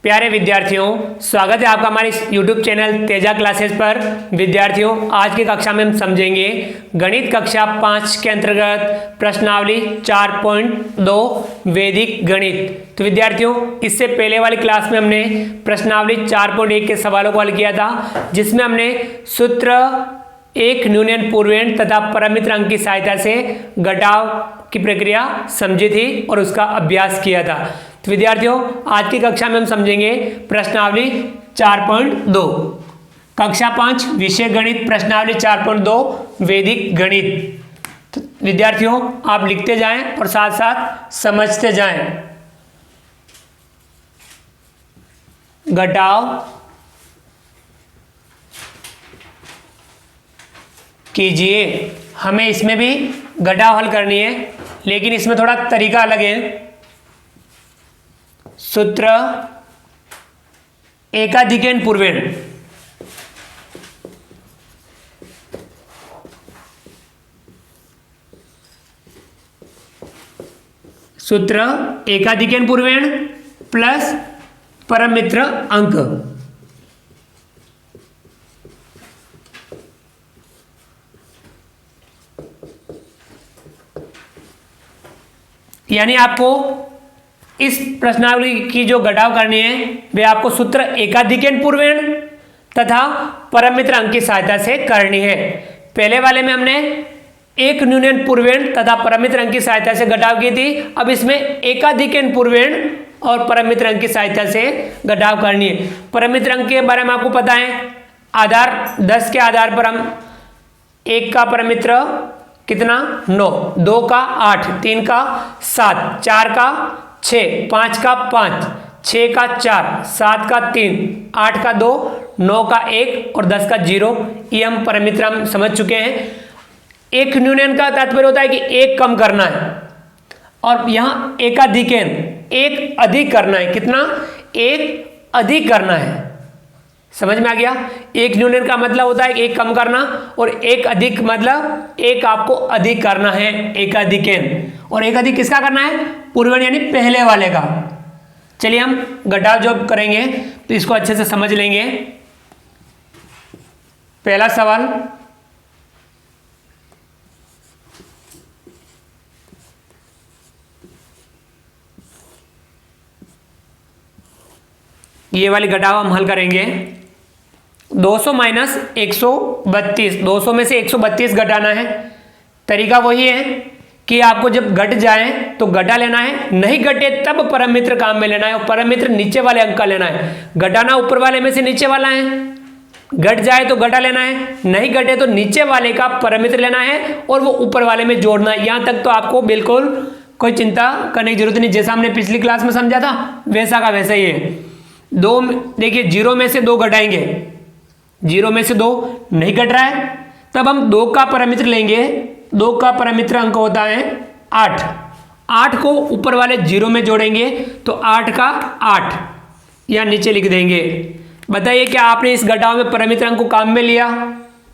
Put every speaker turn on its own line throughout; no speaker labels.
प्यारे विद्यार्थियों, स्वागत है आपका हमारे इस YouTube चैनल तेजा क्लासेस पर। विद्यार्थियों, आज की कक्षा में हम समझेंगे गणित कक्षा 5 के अंतर्गत प्रश्नावली 4.2 वैदिक गणित। तो विद्यार्थियों, इससे पहले वाली क्लास में हमने प्रश्नावली 4.1 के सवालों को हल किया था, जिसमें हमने सूत्र एक न्यूनन पूर्वेण तथा परमित्र अंक की सहायता से घटाव की प्रक्रिया समझी थी और उसका अभ्यास किया था। तो विद्यार्थियों, आज की कक्षा में हम समझेंगे प्रश्नावली 4.2 कक्षा 5 विषय गणित प्रश्नावली 4.2 वैदिक गणित। तो विद्यार्थियों, आप लिखते जाएं और साथ साथ समझते जाएं। घटाव कीजिए। हमें इसमें भी घटाव हल करनी है, लेकिन इसमें थोड़ा तरीका अलग है। सूत्र एकाधिकन पूर्वेण। सूत्र एकाधिकन पूर्वेण प्लस परमित्र अंक। यानी आपको इस प्रश्नावली की जो घटाव करनी है वे आपको सूत्र एकाधिकन पूर्वेण तथा परमित्र अंक की सहायता से करनी है। पहले वाले में हमने एक न्यूनन पूर्वेण तथा परमित्र अंक की सहायता से घटाव की थी। अब इसमें एकाधिकन पूर्वेण और परमित्र अंक की सहायता से घटाव करनी है। परमित्र अंक के बारे में आपको पता है, आधार 10 के आधार पर हम 1 का परमित्र कितना 9, 2 का 8, 3 का 7, 4 का 6, 5 का 5, 6 का 4, 7 का 3, 8 का 2, 9 का 1 और 10 का 0। ये हम परमित्र हम समझ चुके हैं। एक न्यूनन का तात्पर्य होता है कि एक कम करना है, और यहाँ एकाधिकन एक अधिक करना है। कितना? एक अधिक करना है। समझ में आ गया? एक न्यूनन का मतलब होता है एक कम करना, और एक अधिक मतलब एक आपको अधिक करना है, एकाधिकन। और एक अधिक किसका करना है? पूर्वेण यानी पहले वाले का। चलिए हम घटाव जब करेंगे तो इसको अच्छे से समझ लेंगे। पहला सवाल, ये वाली घटाव हम हल करेंगे। 200 माइनस 132, 200 में से 132 घटाना है। तरीका वही है कि आपको जब घट जाए तो घटा लेना है, नहीं घटे तब परमित्र काम में लेना है, और परमित्र नीचे वाले अंक का लेना है। घटाना ऊपर वाले में से नीचे वाला है, घट जाए तो घटा लेना है, नहीं घटे तो नीचे वाले का परमित्र लेना है और वो ऊपर वाले में जोड़ना है। यहां तक तो आपको बिल्कुल कोई चिंता करने की जरूरत नहीं, जैसा हमने पिछली क्लास में समझा था वैसा का वैसा ही है। दो देखिए, 0 में से 2 घटाएंगे, 0 में से 2 नहीं घट रहा है, तब हम 2 का परमित्र लेंगे। 2 का परमित्र अंक होता है 8। 8 को ऊपर वाले 0 में जोड़ेंगे तो 8 का 8 यहाँ नीचे लिख देंगे। बताइए, क्या आपने इस घटाव में परमित्र अंक को काम में लिया?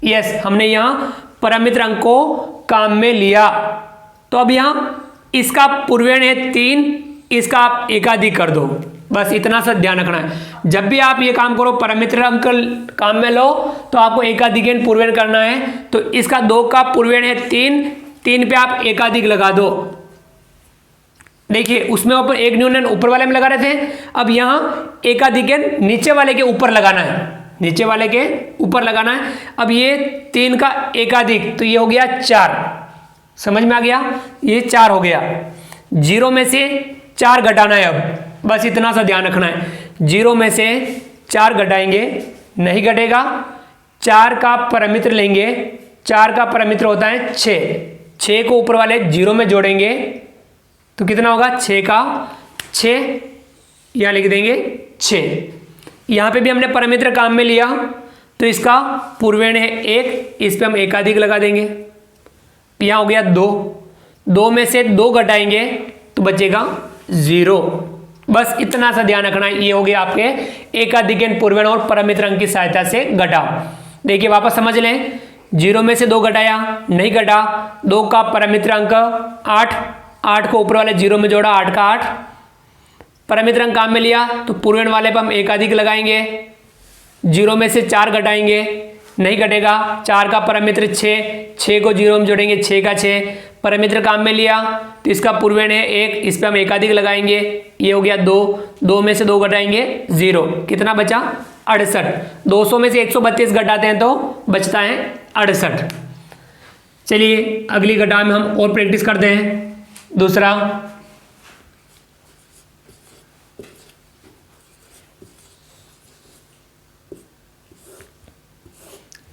यस, हमने यहाँ परमित्र अंक को काम में लिया। तो अब यहाँ इसका पूर्वेण है 3, इसका आप एकाधिक कर दो। बस इतना सा ध्यान रखना है। जब भी आप ये काम करो, परमित्र अंक काम में लो, तो आपको एकाधिकन पूर्वेण करना है। तो इसका 2 का पूर्वेण है 3, 3 पे आप एकाधिक लगा दो। देखिए, उसमें ऊपर एक न्यूनन ऊपर वाले में लगा रहे थे, अब यहाँ एकाधिकन नीचे वाले के ऊपर लगाना है, नीचे वाले के ऊपर लगाना है। अब ये 3 का एकाधिक, तो ये हो गया 4। समझ में आ गया? ये 4 हो गया। 0 में से 4 घटाना है। अब बस इतना सा ध्यान रखना है। 0 में से 4 घटाएंगे, नहीं घटेगा। 4 का परमित्र लेंगे, 4 का परमित्र होता है 6। 6 को ऊपर वाले 0 में जोड़ेंगे तो कितना होगा? 6 का 6, यहाँ लिख देंगे 6। यहाँ पे भी हमने परमित्र काम में लिया, तो इसका पूर्वेण है 1, इस पे हम एकाधिक लगा देंगे। यहाँ हो गया 2। 2 में से 2 घटाएंगे तो बचेगा 0। बस इतना सा ध्यान रखना है। ये हो गया आपके एकाधिकन पूर्वेण और परमित्र अंक की सहायता से घटाव। देखिए, वापस समझ लें। 0 में से 2 घटाया, नहीं घटा। 2 का परमित्र अंक 8, 8 को ऊपर वाले 0 में जोड़ा, 8 का 8 परमित्र अंक काम में लिया तो पूर्वेण वाले पर हम एकाधिक लगाएंगे, 0 में से 4 घटाएंगे, नहीं घटेगा। 4 का परमित्र 6, 6 को 0 में जोड़ेंगे, 6 का 6। परमित्र काम में लिया तो इसका पूर्वेण है 1, इस पर हम एकाधिक लगाएंगे, ये हो गया 2, 2 में से 2 घटाएंगे 0, कितना बचा 68। 200 में से 132 घटाते हैं तो बचता है 68। चलिए अगली घटाव में हम और प्रैक्टिस करते हैं। दूसरा,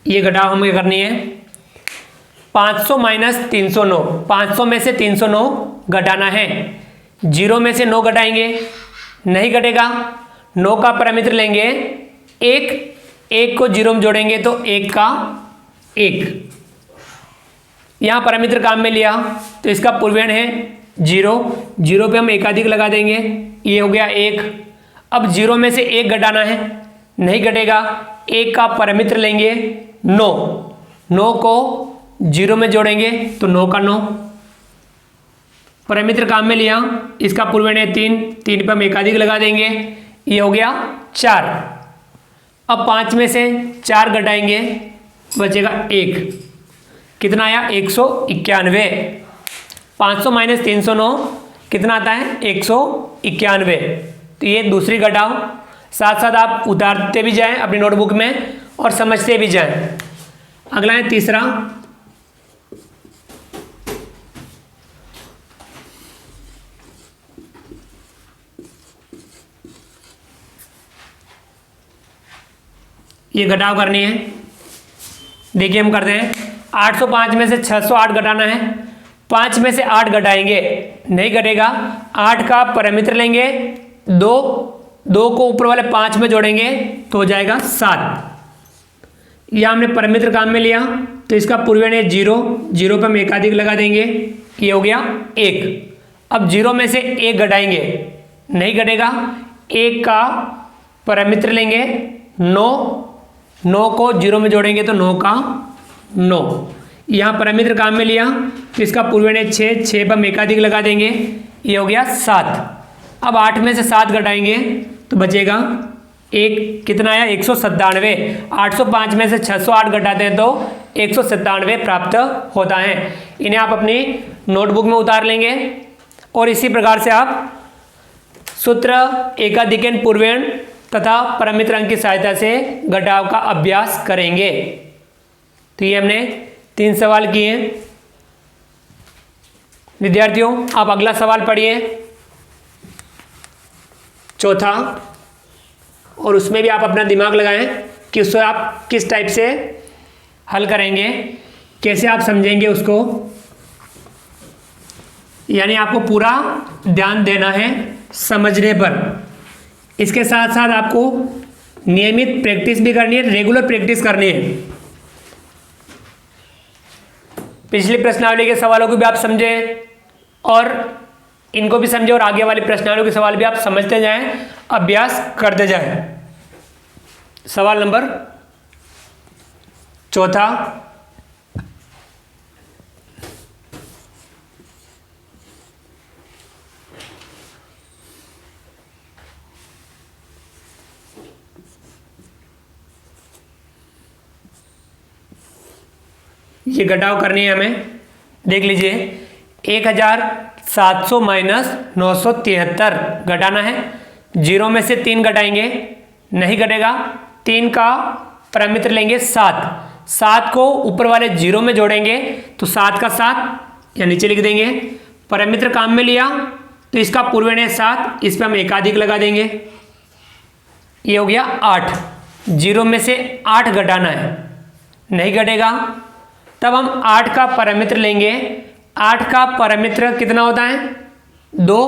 ये घटाव हमें करनी है 500 माइनस 309। 500 में से 309 घटाना है, 0 में से 9 घटाएंगे, नहीं घटेगा। 9 का परमित्र लेंगे 1, 1 को 0 में जोड़ेंगे तो 1 का 1। यहाँ परमित्र काम में लिया तो इसका पूर्वेण है 0, 0 पे हम एकाधिक लगा देंगे, ये हो गया 1। अब 0 में से 1 घटाना है, नहीं घटेगा। 1 का परमित्र लेंगे 9, 9 को 0 में जोड़ेंगे तो 9 का 9। परमित्र काम में लिया, इसका पूर्वेण है 3, 3 पर हम एकाधिक लगा देंगे, ये हो गया 4। अब 5 में से 4 घटाएंगे, बचेगा 1, कितना आया 191। 500 माइनस 309 कितना आता है 191। तो ये दूसरी घटाओ, साथ साथ आप उतारते भी जाएं अपनी नोटबुक में और समझते भी जाएं। अगला है तीसरा, ये घटाव करनी है। देखिए हम करते हैं, 805 में से 608 घटाना है, 5 में से 8 घटाएंगे, नहीं घटेगा। 8 का परमित्र लेंगे 2, 2 को ऊपर वाले 5 में जोड़ेंगे तो हो जाएगा 7। यह हमने परमित्र काम में लिया तो इसका पूर्वेण है 0, 0 पर हम एकाधिक लगा देंगे, ये हो गया 1। अब 0 में से 1 घटाएंगे, नहीं घटेगा। 1 का परमित्र लेंगे 9, 9 को 0 में जोड़ेंगे तो 9 का 9। यहाँ परमित्र काम में लिया तो इसका पूर्वेण है 6, 6 पर हम एकाधिक लगा देंगे, ये हो गया 7। अब 8 में से 7 घटाएंगे तो बचेगा 1, कितना आया 197। 805 में से 608 घटाते हैं तो 197 प्राप्त होता है। इन्हें आप अपनी नोटबुक में उतार लेंगे और इसी प्रकार से आप सूत्र एकाधिकन पूर्वेण तथा परमित्र अंक की सहायता से घटाव का अभ्यास करेंगे। तो ये हमने 3 सवाल किए। विद्यार्थियों आप अगला सवाल पढ़िए, चौथा, और उसमें भी आप अपना दिमाग लगाएं कि उसको आप किस टाइप से हल करेंगे, कैसे आप समझेंगे उसको, यानी आपको पूरा ध्यान देना है समझने पर। इसके साथ साथ आपको नियमित प्रैक्टिस भी करनी है, रेगुलर प्रैक्टिस करनी है। पिछली प्रश्नावली के सवालों को भी आप समझे और इनको भी समझे और आगे वाले प्रश्नावलियों के सवाल भी आप समझते जाएं, अभ्यास करते जाएं। सवाल नंबर चौथा, ये घटाव करनी है हमें। देख लीजिए, 1700 माइनस 973 घटाना है, 0 में से 3 घटाएंगे, नहीं घटेगा। 3 का परमित्र लेंगे 7, 7 को ऊपर वाले 0 में जोड़ेंगे तो 7 का 7 या नीचे लिख देंगे। परमित्र काम में लिया तो इसका पूर्वेण है 7, इस पर हम एकाधिक लगा देंगे, ये हो गया 8। 0 में से 8 घटाना है, नहीं घटेगा। तब हम 8 का परमित्र लेंगे, 8 का परमित्र कितना होता है 2,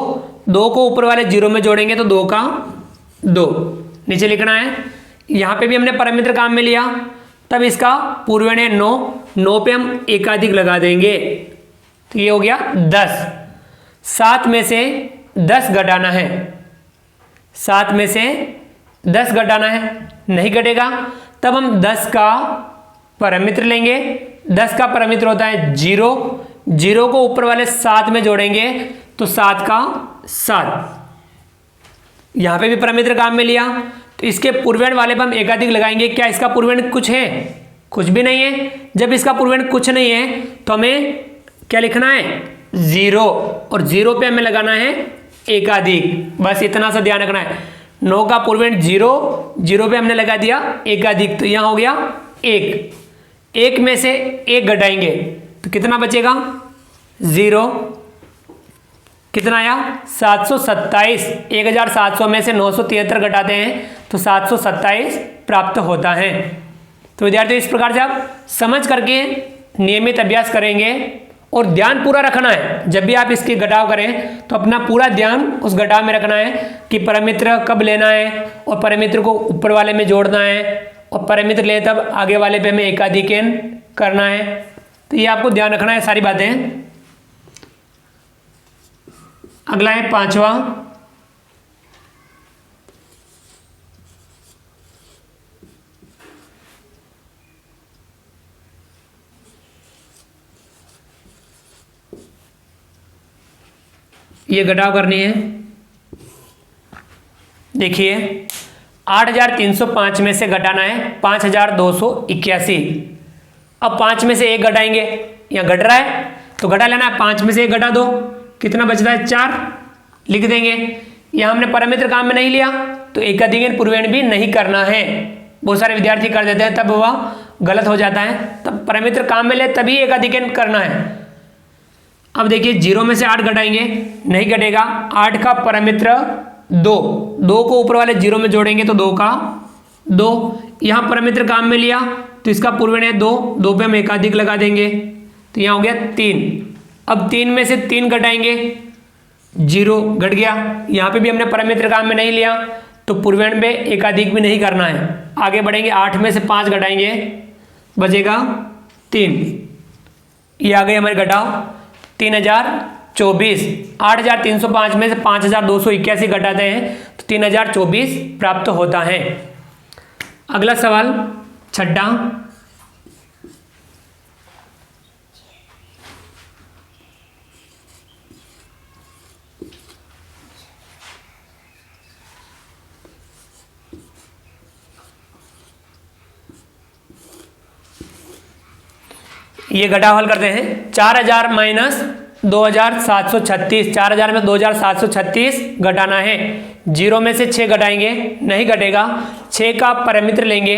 2 को ऊपर वाले 0 में जोड़ेंगे तो 2 का 2, नीचे लिखना है। यहाँ पे भी हमने परमित्र काम में लिया, तब इसका पूर्वेण है 9, 9 पे हम एकाधिक लगा देंगे तो ये हो गया 10। 7 में से 10 घटाना है, 7 में से 10 घटाना है, नहीं घटेगा। तब हम 10 का परमित्र लेंगे, 10 का परमित्र होता है 0, 0 को ऊपर वाले 7 में जोड़ेंगे तो 7 का 7, यहाँ पे भी परमित्र काम में लिया, तो इसके पूर्वेण वाले पर हम एकाधिक लगाएंगे। क्या इसका पूर्वेण कुछ है? कुछ भी नहीं है। जब इसका पूर्वेण कुछ नहीं है तो हमें क्या लिखना है? 0, और 0 पे हमें लगाना है एकाधिक। बस इतना सा ध्यान रखना है। 9 का पूर्वेण 0, 0 पे हमने लगा दिया एकाधिक, तो यहाँ हो गया 1। 1 में से 1 घटाएंगे तो कितना बचेगा? 0। कितना आया? 727। 1700 में से 973 घटाते हैं तो 727 प्राप्त होता है। तो विद्यार्थियों, इस प्रकार से आप समझ करके नियमित अभ्यास करेंगे और ध्यान पूरा रखना है। जब भी आप इसकी घटाव करें तो अपना पूरा ध्यान उस घटाव में रखना है कि परमित्र कब लेना है और परमित्र को ऊपर वाले में जोड़ना है, और परमित्र ले तब आगे वाले पे हमें एकाधिकेन करना है। तो ये आपको ध्यान रखना है सारी बातें। अगला है 5वां। ये घटाव करनी है। देखिए 8305 में से घटाना है 5281। अब 5 में से 1 घटाएंगे, यहाँ घट रहा है तो घटा लेना है। 5 में से 1 घटा दो, कितना बचता है? 4 लिख देंगे। यहाँ हमने परमित्र काम में नहीं लिया तो एकाधिकेन पूर्वेण भी नहीं करना है। बहुत सारे विद्यार्थी कर देते हैं, तब वह गलत हो जाता है। तब परमित्र काम में ले तभी एकाधिकेन करना है। अब देखिए 0 में से 8 घटाएंगे, नहीं घटेगा। 8 का परमित्र 2, 2 को ऊपर वाले 0 में जोड़ेंगे तो 2 का 2। यहाँ परमित्र काम में लिया तो इसका पूर्वेण है 2, 2 पे हम एकाधिक लगा देंगे तो यहाँ हो गया 3। अब 3 में से 3 घटाएंगे, 0 घट गया। यहाँ पे भी हमने परमित्र काम में नहीं लिया तो पूर्वेण में एकाधिक भी नहीं करना है। आगे बढ़ेंगे, 8 में से 5 घटाएंगे, बचेगा 3। ये आ गए हमारे घटाव 3024। 8305 में से 5281 घटाते हैं तो 3024 प्राप्त होता है। अगला सवाल 6वां। ये घटाव हल करते हैं। 4000 माइनस 2736, 4000 में 2736 घटाना है। 0 में से 6 घटाएंगे, नहीं घटेगा। 6 का परमित्र लेंगे,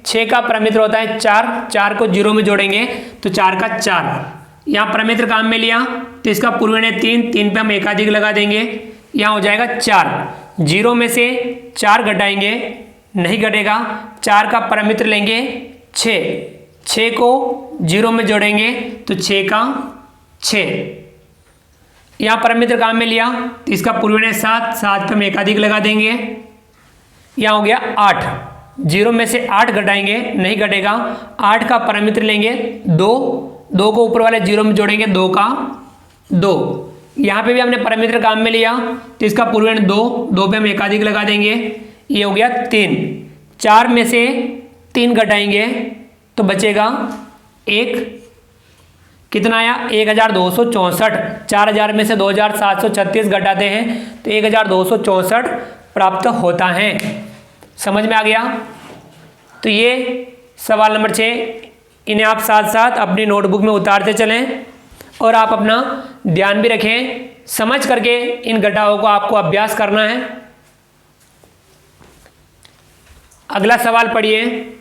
6 का परमित्र होता है 4, 4 को 0 में जोड़ेंगे तो 4 का 4। यहाँ परमित्र काम में लिया तो इसका पूर्वेण है 3, 3 पे हम एकाधिक लगा देंगे, यहाँ हो जाएगा 4। 0 में से 4 घटाएंगे, नहीं घटेगा। 4 का परमित्र लेंगे 6, 6 को 0 में जोड़ेंगे तो 6 का 6। यहाँ परमित्र काम में लिया तो इसका पूर्वेण है 7, 7 पे हम एकाधिक लगा देंगे, यहाँ हो गया 8। 0 में से 8 घटाएंगे, नहीं घटेगा। 8 का परमित्र लेंगे 2, 2 को ऊपर वाले 0 में जोड़ेंगे, 2 का 2। यहाँ पे भी हमने परमित्र काम में लिया तो इसका पूर्वेण 2, 2 पे हम एकाधिक लगा देंगे, ये हो गया 3। 4 में से 3 घटाएंगे तो बचेगा 1। कितना आया? 1264। 4000 में से 2736 घटाते हैं तो 1264 प्राप्त होता है। समझ में आ गया? तो ये सवाल नंबर 6, इन्हें आप साथ साथ अपनी नोटबुक में उतारते चलें और आप अपना ध्यान भी रखें। समझ करके इन घटाओं को आपको अभ्यास करना है। अगला सवाल पढ़िए,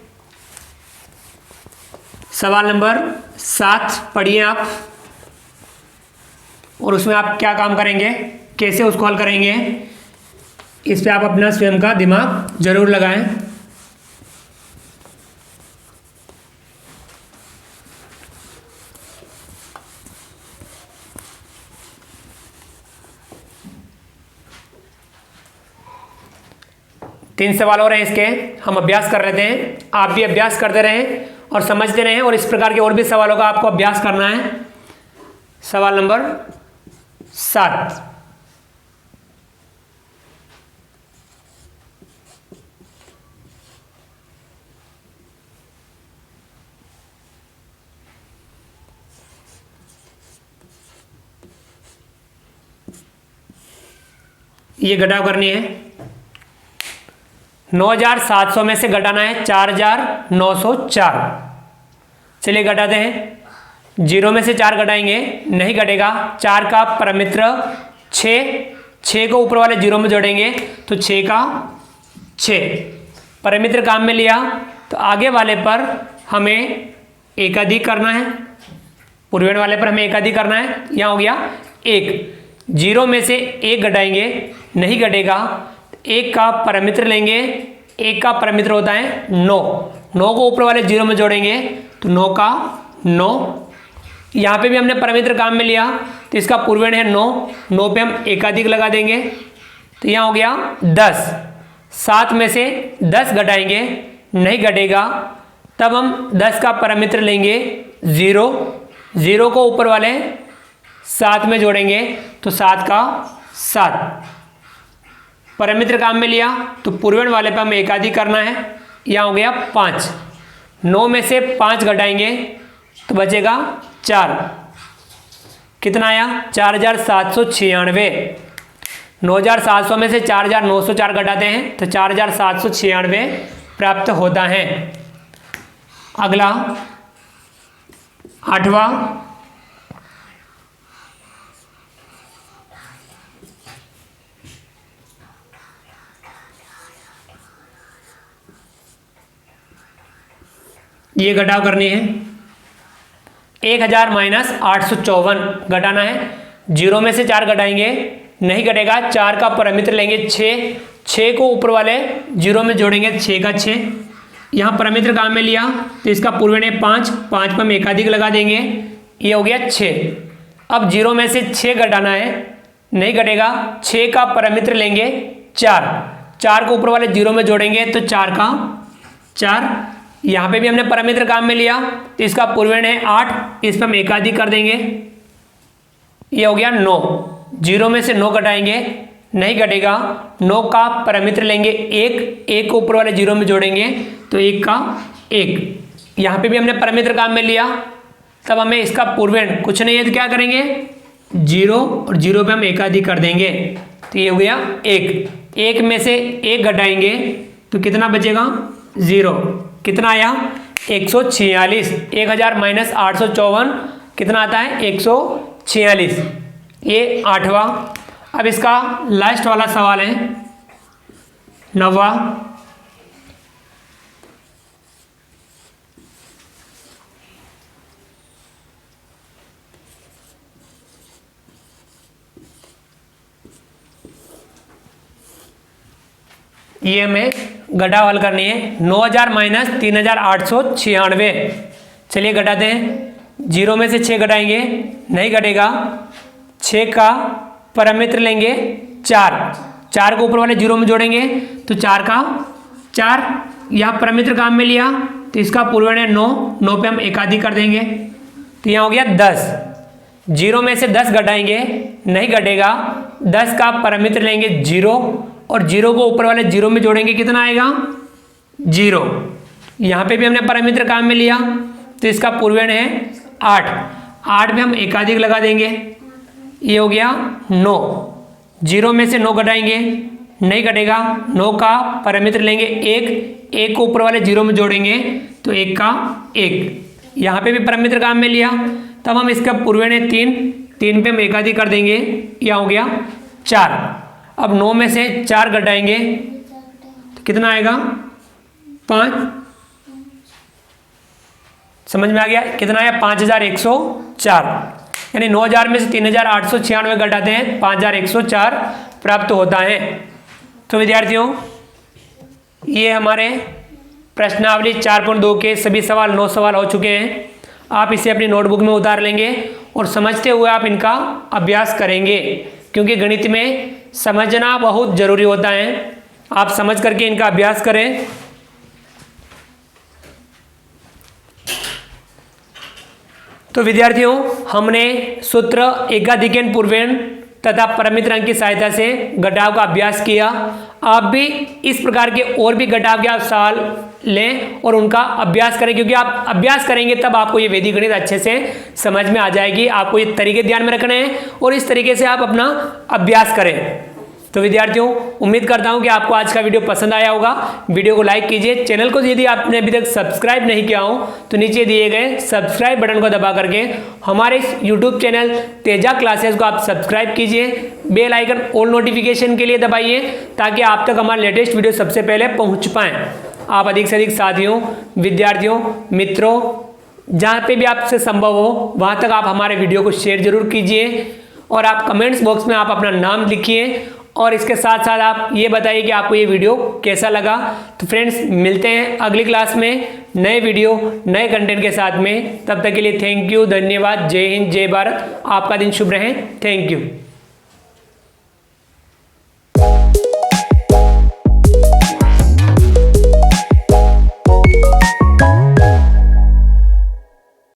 सवाल नंबर 7 पढ़िए आप, और उसमें आप क्या काम करेंगे, कैसे उसको हल करेंगे, इस पे आप अपना स्वयं का दिमाग जरूर लगाएं। तीन सवाल और हैं इसके, हम अभ्यास कर लेते हैं। आप भी अभ्यास करते रहें और समझते रहें, और इस प्रकार के और भी सवालों का आपको अभ्यास करना है। सवाल नंबर 7, ये घटाव करनी है। 9,700 में से घटाना है 4,904। चलिए घटाते हैं। 0 में से 4 घटाएंगे, नहीं घटेगा। 4 का परमित्र 6 को ऊपर वाले 0 में जोड़ेंगे तो 6 का 6 परमित्र काम में लिया। तो आगे वाले पर हमें एक अधिक करना है, पूर्वेण वाले पर हमें एक अधिक करना है। यहाँ हो गया 1। 0 में से 1 घटाएंगे, नहीं घटेगा। 1 का परमित्र लेंगे, 1 का परमित्र होता है 9। 9 को ऊपर वाले 0 में जोड़ेंगे तो 9 का 9। यहाँ पे भी हमने परमित्र काम में लिया तो इसका पूर्वेण है 9। 9 पे हम एकाधिक लगा देंगे तो यहाँ हो गया 10। 7 में से 10 घटाएंगे, नहीं घटेगा। तब हम 10 का परमित्र लेंगे 0। 0 को ऊपर वाले 7 में जोड़ेंगे तो 7 का 7 परमित्र काम में लिया। तो पूर्वेण वाले पर हमें एकाधिक करना है। यहाँ हो गया 5। 9 में से 5 घटाएंगे तो बचेगा 4। कितना आया? 4,796। 9,700 में से 4,904 घटाते हैं तो 4,796 प्राप्त होता है। अगला 8वां, ये घटाव करनी है। 1,000 माइनस 854 घटाना है। 0 में से 4 घटाएंगे, नहीं घटेगा। 4 का परमित्र लेंगे 6 को ऊपर वाले 0 में जोड़ेंगे 6 का 6। यहाँ परमित्र काम में लिया तो इसका पूर्वेण है 5 पर हम एकाधिक लगा देंगे, ये हो गया 6। अब 0 में से 6 घटाना है, नहीं घटेगा। 6 का परमित्र लेंगे 4 को ऊपर वाले 0 में जोड़ेंगे तो 4 का 4। यहाँ पे भी हमने परमित्र काम में लिया तो इसका पूर्वेण है 8, इस पर हम एकाधिक कर देंगे, ये हो गया 9। 0 में से 9 घटाएंगे, नहीं घटेगा। 9 का परमित्र लेंगे 1 को ऊपर वाले 0 में जोड़ेंगे तो 1 का 1। यहाँ पे भी हमने परमित्र काम में लिया, तब हमें इसका पूर्वेण कुछ नहीं है तो क्या करेंगे 0 और 0 पे हम एकाधिक कर देंगे तो ये हो गया 1। 1 में से 1 घटाएंगे तो कितना बचेगा 0। कितना आया 146। 1,000 माइनस 854 कितना आता है 146। ये 8वां। अब इसका लास्ट वाला सवाल है 9वां। ये हमें घटाव हल करनी है। 9,000 माइनस 3,896। चलिए घटाते हैं। 0 में से 6 घटाएंगे, नहीं घटेगा। 6 का परमित्र लेंगे 4 को ऊपर वाले 0 में जोड़ेंगे तो 4 का 4। यहाँ परमित्र काम में लिया तो इसका पूर्वेण है 9 पे हम एकाधिक कर देंगे तो यहाँ हो गया 10। 0 में से 10 घटाएंगे, नहीं घटेगा। 10 का परमित्र लेंगे 0 और 0 को ऊपर वाले 0 में जोड़ेंगे, कितना आएगा 0। यहाँ पे भी हमने परमित्र काम में लिया तो इसका पूर्वेण है 8 पे हम एकाधिक लगा देंगे, ये हो गया 9। 0 में से 9 घटाएंगे, नहीं घटेगा। 9 का परमित्र लेंगे 1 को ऊपर वाले 0 में जोड़ेंगे तो 1 का 1। यहाँ पे भी परमित्र काम में लिया, तब हम इसका पूर्वेण है 3 पे हम एकाधिक कर देंगे, यह हो गया 4। अब 9 में से 4 घटाएंगे तो कितना आएगा 5। समझ में आ गया कितना आया 5,104। यानी 9,000 में से 3,896 घटाते हैं 5,104 प्राप्त होता है। तो विद्यार्थियों, ये हमारे प्रश्नावली 4.2 के सभी सवाल 9 सवाल हो चुके हैं। आप इसे अपनी नोटबुक में उतार लेंगे और समझते हुए आप इनका अभ्यास करेंगे, क्योंकि गणित में समझना बहुत जरूरी होता है। आप समझ करके इनका अभ्यास करें। तो विद्यार्थियों, हमने सूत्र एकाधिकन पूर्वेण तथा परमित्र अंक की सहायता से घटाव का अभ्यास किया। आप भी इस प्रकार के और भी घटाव के आप सवाल लें और उनका अभ्यास करें, क्योंकि आप अभ्यास करेंगे तब आपको ये वैदिक गणित अच्छे से समझ में आ जाएगी। आपको ये तरीके ध्यान में रखने हैं और इस तरीके से आप अपना अभ्यास करें। तो विद्यार्थियों, उम्मीद करता हूं कि आपको आज का वीडियो पसंद आया होगा। वीडियो को लाइक कीजिए, चैनल को यदि आपने अभी तक सब्सक्राइब नहीं किया हो तो नीचे दिए गए सब्सक्राइब बटन को दबा करके हमारे इस यूट्यूब चैनल तेजा क्लासेस को आप सब्सक्राइब कीजिए। बेल आइकन ऑल नोटिफिकेशन के लिए दबाइए ताकि आप तक हमारे लेटेस्ट वीडियो सबसे पहले पहुंच पाएँ। आप अधिक से अधिक साथियों, विद्यार्थियों, मित्रों, जहाँ पे भी आपसे संभव हो वहाँ तक आप हमारे वीडियो को शेयर जरूर कीजिए और आप कमेंट्स बॉक्स में आप अपना नाम लिखिए और इसके साथ साथ आप ये बताइए कि आपको ये वीडियो कैसा लगा। तो फ्रेंड्स, मिलते हैं अगली क्लास में नए वीडियो नए कंटेंट के साथ में। तब तक के लिए थैंक यू, धन्यवाद, जय हिंद, जय भारत। आपका दिन शुभ रहे। Thank you.